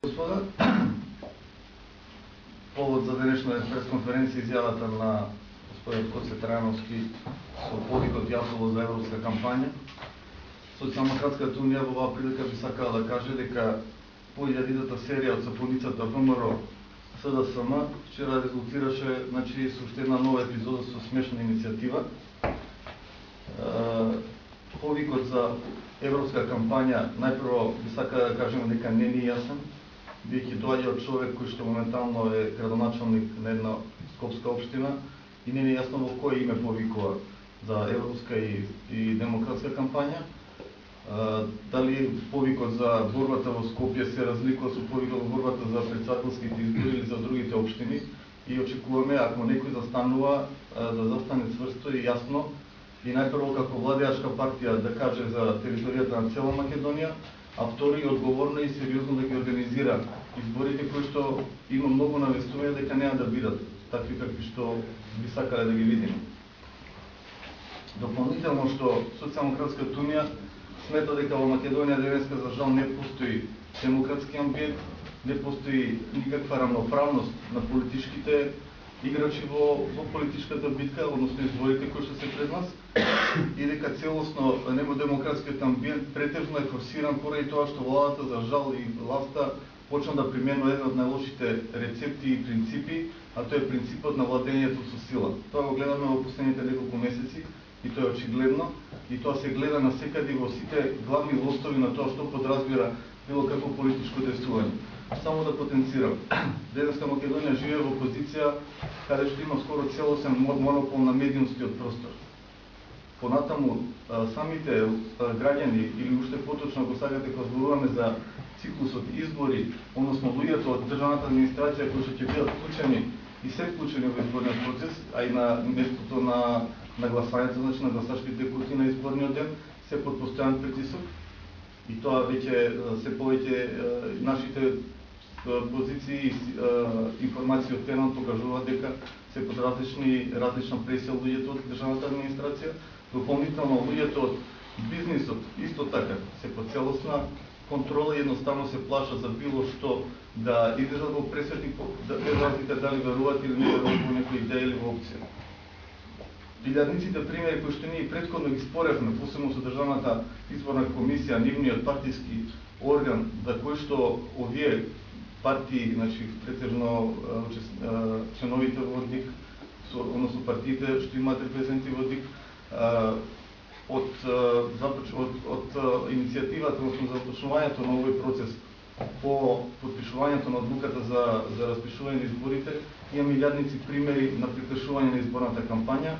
Господа, повод за денешна пресконференција изјавата на господин Коце Трајановски со повикот јавно за европска кампања. Социјалдемократската унија во оваа прилика би сакала да каже дека по 1000-та серија од сапоницата ВМРО СДСМ вчера резултираше со уште една нова епизода со смешна иницијатива. Повикот за европска кампања, најпрво би сакала да кажем дека не ни јасен, бидејќи доаѓа од човек кој што моментално е градоначалник на една скопска општина и не ни јасно во кој име повикува за европска и демократска кампања. Дали повикот за борбата во Скопје се разликува со повикот во борбата за претседателските избори или за другите општини, и очекуваме ако некој застанува да застане цврсто и јасно и најпрво како владеачка партија да каже за територијата на цела Македонија, а второ и одговорно и сериозно да ги организира изборите, кои што има многу навестувања дека неа да бидат такви какви што би сакале да ги видиме. Дополнително што Социјалдемократската унија смета дека во Македонија денеска за жал не постои демократски амбиент, не постои никаква рамноправност на политичките играчи во политичката битка, односно изборите кои што се пред нас, и дека целосно демократскиот амбиент претежно е форсиран поради тоа што владата за жал и власта почна да применува еден од најлошите рецепти и принципи, а тоа е принципот на владењето со сила. Тоа го гледаме во последните неколку месеци и тоа е очигледно, и тоа се гледа насекаде во сите главни лостови на тоа што подразбира било какво политичко действување. Само да потенцирам, денеска Македонија живее во позиција каде што има скоро целосен монопол на медиумскиот простор. Понатаму, самите граѓани, или уште поточно ако сакате кога зборуваме за циклусот избори, односно луѓето од државната администрација кои што ќе бидат вклучени и се вклучени во изборниот процес, а и на местото на гласањето, на гласачките кутии на изборниот ден, се под постојан притисок. И тоа веќе се повеќе нашите позиции и информации од теренот покажуваат дека се под различна пресија луѓето од државната администрација. Дополнително луѓето од бизнисот исто така се под целосна контрола и едноставно се плашат за било што да излезат во пресветни, без разлика дали веруваат или не веруваат во некоја идеја или во опција. Илјадниците примери кои што ние претходно ги споревме, посебно со Државната изборна комисија, нивниот партиски орган, за кој што овие партии, претежно членовите во ДИК, односно партиите што имаат репрезенти во ДИК, од иницијативата, односно за започнувањето на овој процес по подпишувањето на одлуката за распишување на изборите, имаме илјадници примери на прекршување на изборната кампања.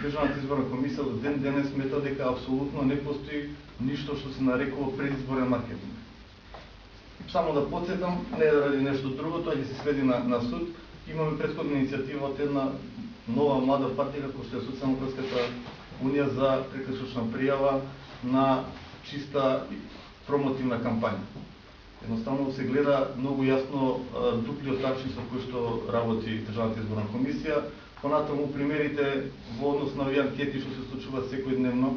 Државната изборна комисија до ден денес смета дека апсолутно не постои ништо што се нарекува предизборен маркетинг. Само да потсетам, не ради нешто друго, тоа ќе се сведи на суд. Имаме претходна иницијатива од една нова млада партија како што е Социјалдемократската унија за прекршочна пријава на чиста промотивна кампања. Едноставно се гледа многу јасно дуплиот начин со кој што работи Државната изборна комисија. Понатаму примерите во однос на овие анкети што се случуваат секојдневно,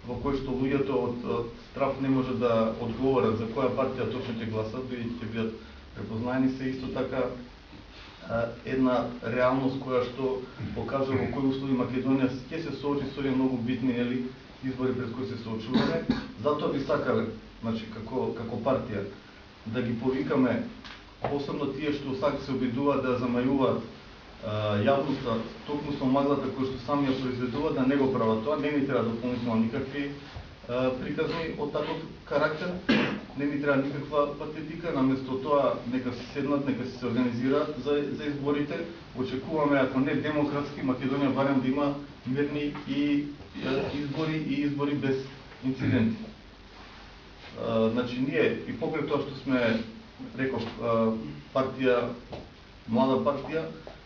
во кој што луѓето од страх не може да одговорат за која партија точно ќе гласат, бидејќи ќе бидат препознаени, се исто така една реалност која што покажа во кои услови Македонија ќе се соочи со овие многу битни избори пред кои се соочуваме. Затоа би сакале, како партија, да ги повикаме посебно тие што се обидуваат да замајуваат јавноста токму со маглата кој што сами ја произведуваат, да не го прават тоа. Не ни треба дополнително никакви приказни од таков карактер, не ни треба никаква патетика, наместо тоа нека се седнат, нека се организираат за изборите. Очекуваме, ако не демократски, Македонија барем да има мирни и избори без инциденти. Ние и покрај тоа што сме, реков, партија, млада партија,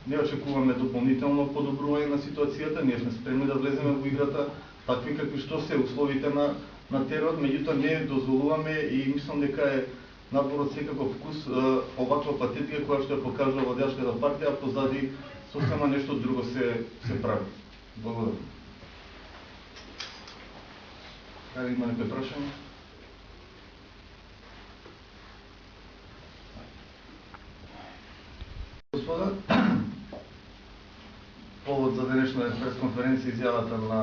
не очекуваме дополнително подобрување на ситуацијата, ние сме спремни да влеземе во играта такви какви што се условите на теророт, меѓутоа не дозволуваме и мислам дека е надвор од секаков вкус оваква патетика која што ја покажува владеачката партија, а позади сосема нешто друго се прави. Благодарам. Дали има некој прашање? господа, повод за денешна пресконференција изјавата на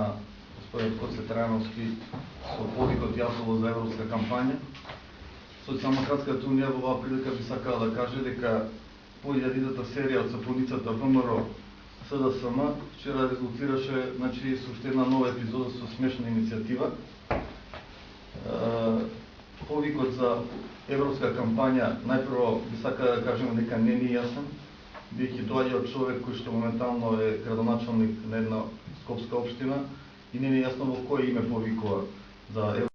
господин Коце Трајановски со повикот Јасово за европска кампања. Социјалдемократската унија во оваа прилика би сакала да каже дека по 1000-та серија од сапоницата ВМРО СДСМ вчера резултираше со уште една нова епизода со смешна иницијатива. Повикот за европска кампања, најпрво би сакала да кажем дека не ни јасен, бидејќи доаѓа од човек кој што моментално е градоначалник на една скопска општина и не ни јасно во кое име повикува за